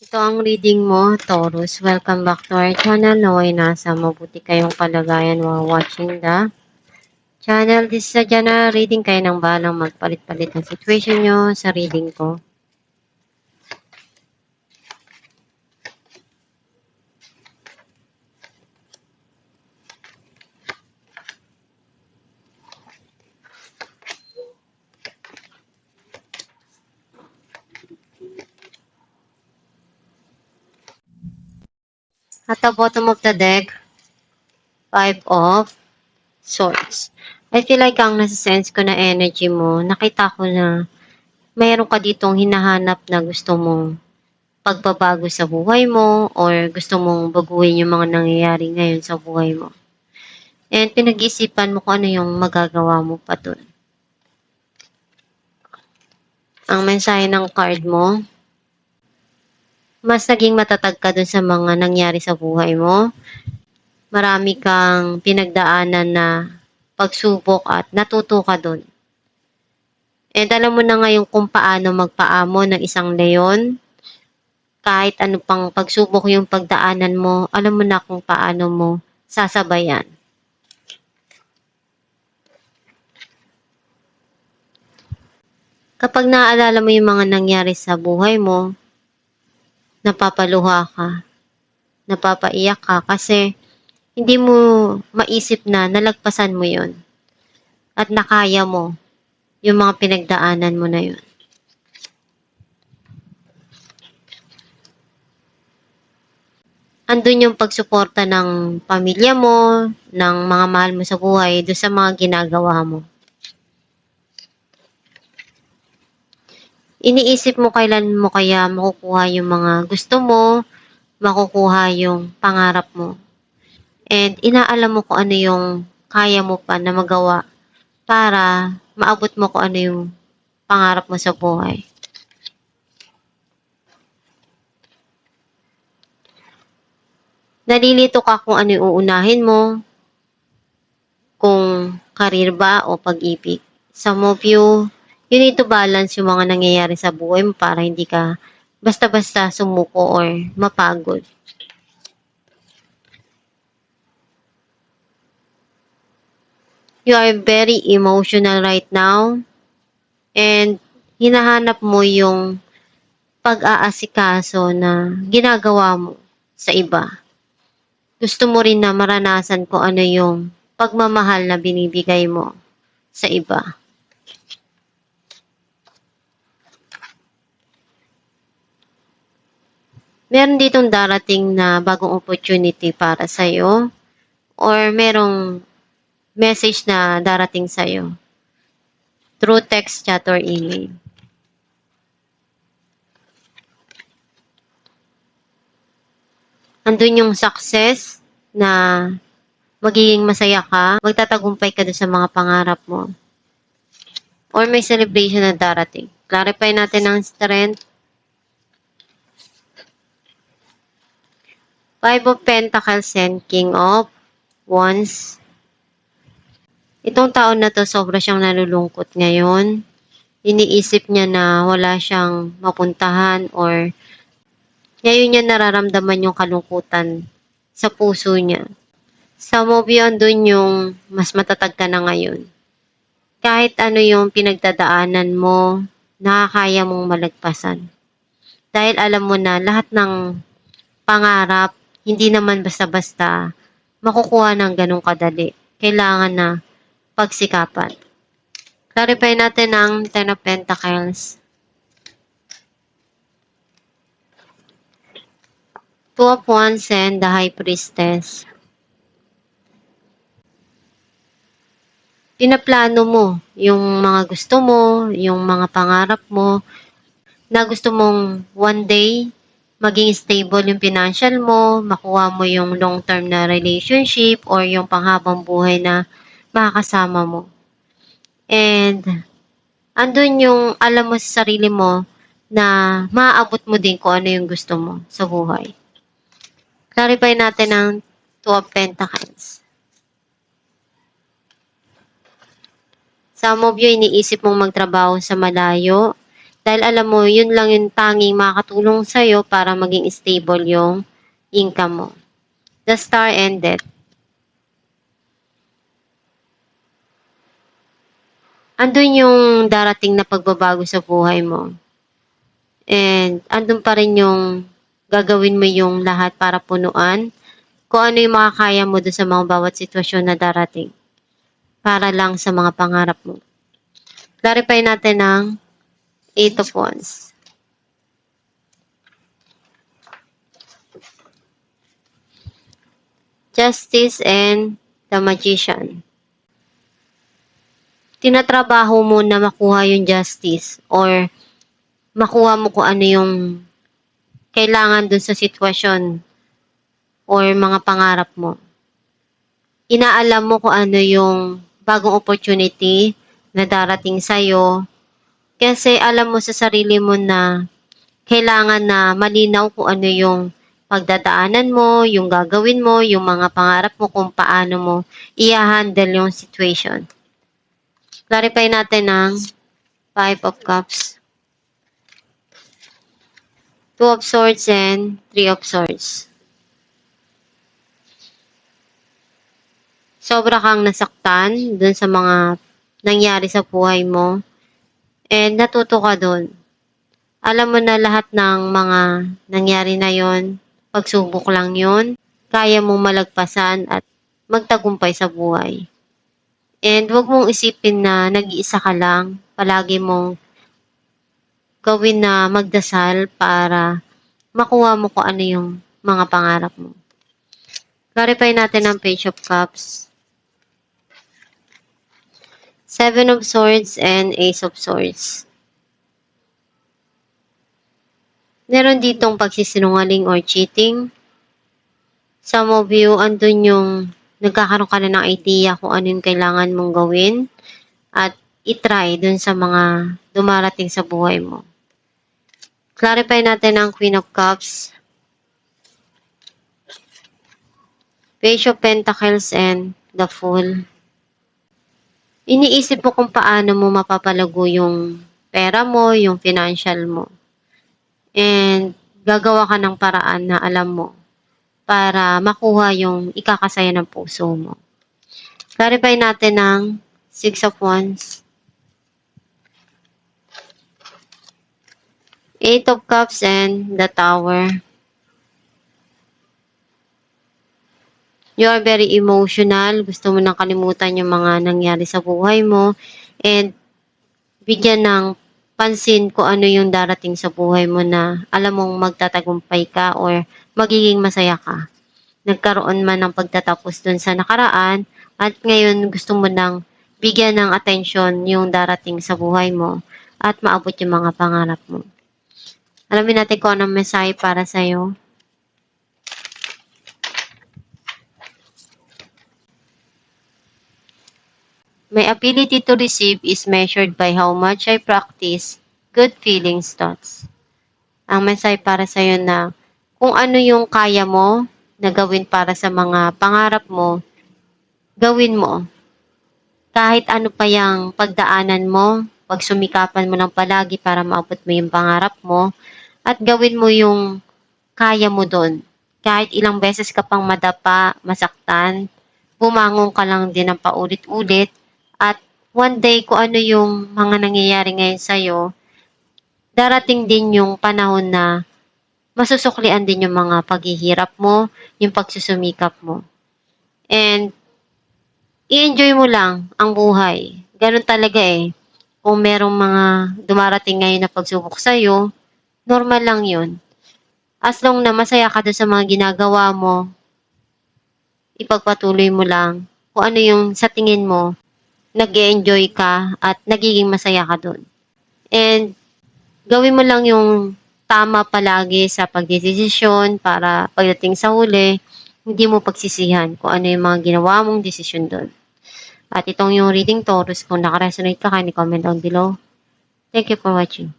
Ito ang reading mo, Taurus. Welcome back to our channel. Naway nasa mabuti kayong kalagayan while watching the channel. This is a general reading. Kayo nang bahalang magpalit-palit ng situation nyo sa reading ko. At the bottom of the deck, 5 of Swords. I feel like ang nasa-sense ko na energy mo, nakita ko na mayroon ka ditong hinahanap na gusto mong pagbabago sa buhay mo or gusto mong baguhin yung mga nangyayari ngayon sa buhay mo. And pinag-isipan mo kung ano yung magagawa mo pa dun. Ang mensahe ng card mo, mas naging matatag ka dun sa mga nangyari sa buhay mo. Marami kang pinagdaanan na pagsubok at natuto ka dun. And alam mo na ngayon kung paano magpaamo ng isang leon. Kahit ano pang pagsubok yung pagdaanan mo, alam mo na kung paano mo sasabayan. Kapag naaalala mo yung mga nangyari sa buhay mo, napapaluha ka, napapaiyak ka kasi hindi mo maisip na nalagpasan mo yon at nakaya mo yung mga pinagdaanan mo na yun. Andun yung pagsuporta ng pamilya mo, ng mga mahal mo sa buhay, doon sa mga ginagawa mo. Iniisip mo kailan mo kaya makukuha yung mga gusto mo, makukuha yung pangarap mo. And inaalam mo kung ano yung kaya mo pa na magawa para maabot mo kung ano yung pangarap mo sa buhay. Nalilito ka kung ano yung uunahin mo, kung career ba o pag-ibig. Some of you need to balance yung mga nangyayari sa buhay mo para hindi ka basta-basta sumuko or mapagod. You are very emotional right now and hinahanap mo yung pag-aasikaso na ginagawa mo sa iba. Gusto mo rin na maranasan kung ano yung pagmamahal na binibigay mo sa iba. Meron ditong darating na bagong opportunity para sa'yo or merong message na darating sa'yo through text, chat, or email. Andun yung success na magiging masaya ka, magtatagumpay ka doon sa mga pangarap mo. Or may celebration na darating. Clarify natin ang strength. 5 of Pentacles and King of Wands. Itong taon na to, sobra siyang nalulungkot ngayon. Iniisip niya na wala siyang mapuntahan or ngayon niya nararamdaman yung kalungkutan sa puso niya. Sa movie andun yung mas matatag ka na ngayon. Kahit ano yung pinagdadaanan mo, nakakaya mong malagpasan. Dahil alam mo na lahat ng pangarap, hindi naman basta-basta makukuha ng ganong kadali. Kailangan na pagsikapan. Clarify natin ang Ten of Pentacles. 2 of Wands and the High Priestess. Pinaplano mo yung mga gusto mo, yung mga pangarap mo, na gusto mong one day maging stable yung financial mo, makuha mo yung long-term na relationship or yung panghabang buhay na makakasama mo. And andun yung alam mo sa sarili mo na maaabot mo din kung ano yung gusto mo sa buhay. Clarify natin ang 2 of Pentacles. Some of you iniisip mong magtrabaho sa malayo Dahil alam mo, yun lang yung tanging makakatulong sa'yo para maging stable yung income mo. The Star ended. Andun yung darating na pagbabago sa buhay mo. And andun pa rin yung gagawin mo yung lahat para punuan kung ano yung makakaya mo doon sa mga bawat sitwasyon na darating para lang sa mga pangarap mo. Clarify natin ang 8 of Wands. Justice and the Magician. Tinatrabaho mo na makuha yung justice or makuha mo kung ano yung kailangan dun sa sitwasyon or mga pangarap mo. Inaalam mo kung ano yung bagong opportunity na darating sa'yo kasi alam mo sa sarili mo na kailangan na malinaw kung ano yung pagdadaanan mo, yung gagawin mo, yung mga pangarap mo, kung paano mo i-handle yung situation. Clarify natin ang 5 of Cups, 2 of Swords, and 3 of Swords. Sobra kang nasaktan dun sa mga nangyari sa buhay mo and natuto ka dun. Alam mo na lahat ng mga nangyari na yon, pagsubok lang yon, kaya mong malagpasan at magtagumpay sa buhay. And huwag mong isipin na nag-iisa ka lang. Palagi mong gawin na magdasal para makuha mo kung ano yung mga pangarap mo. Clarify natin ang Page of Cups, 7 of Swords, and Ace of Swords. Meron ditong pagsisinungaling or cheating. Some of you, andun yung nagkakaroon ka na ng idea kung ano yung kailangan mong gawin at itry dun sa mga dumarating sa buhay mo. Clarify natin ang Queen of Cups, Page of Pentacles, and the Fool. Iniisip mo kung paano mo mapapalago yung pera mo, yung financial mo. And gagawa ka ng paraan na alam mo para makuha yung ikakasaya ng puso mo. Clarify natin ang 6 of Wands, 8 of Cups, and the Tower. You are very emotional. Gusto mo nang kalimutan yung mga nangyari sa buhay mo. And bigyan ng pansin kung ano yung darating sa buhay mo na alam mong magtatagumpay ka or magiging masaya ka. Nagkaroon man ng pagtatapos dun sa nakaraan at ngayon gusto mo nang bigyan ng atensyon yung darating sa buhay mo at maabot yung mga pangarap mo. Alamin natin kung anong mensahe para sa'yo. My ability to receive is measured by how much I practice good feelings thoughts. Ang mensahe para sa'yo na kung ano yung kaya mo na gawin para sa mga pangarap mo, gawin mo. Kahit ano pa yung pagdaanan mo, pagsumikapan mo ng palagi para maabot mo yung pangarap mo, at gawin mo yung kaya mo doon. Kahit ilang beses ka pang madapa, masaktan, bumangon ka lang din ng paulit-ulit, at one day kung ano yung mga nangyayari ngayon sa'yo, darating din yung panahon na masusuklian din yung mga paghihirap mo, yung pagsusumikap mo. And i-enjoy mo lang ang buhay. Ganun talaga eh. Kung merong mga dumarating ngayon na pagsubok sa'yo, normal lang yun. As long na masaya ka doon sa mga ginagawa mo, ipagpatuloy mo lang kung ano yung sa tingin mo, nag-e-enjoy ka at nagiging masaya ka doon. And gawin mo lang yung tama palagi sa pagdesisyon para pagdating sa huli, hindi mo pagsisihan kung ano yung mga ginawa mong desisyon doon. At itong yung reading Taurus, kung nakaresonate ka, kindly comment down below. Thank you for watching.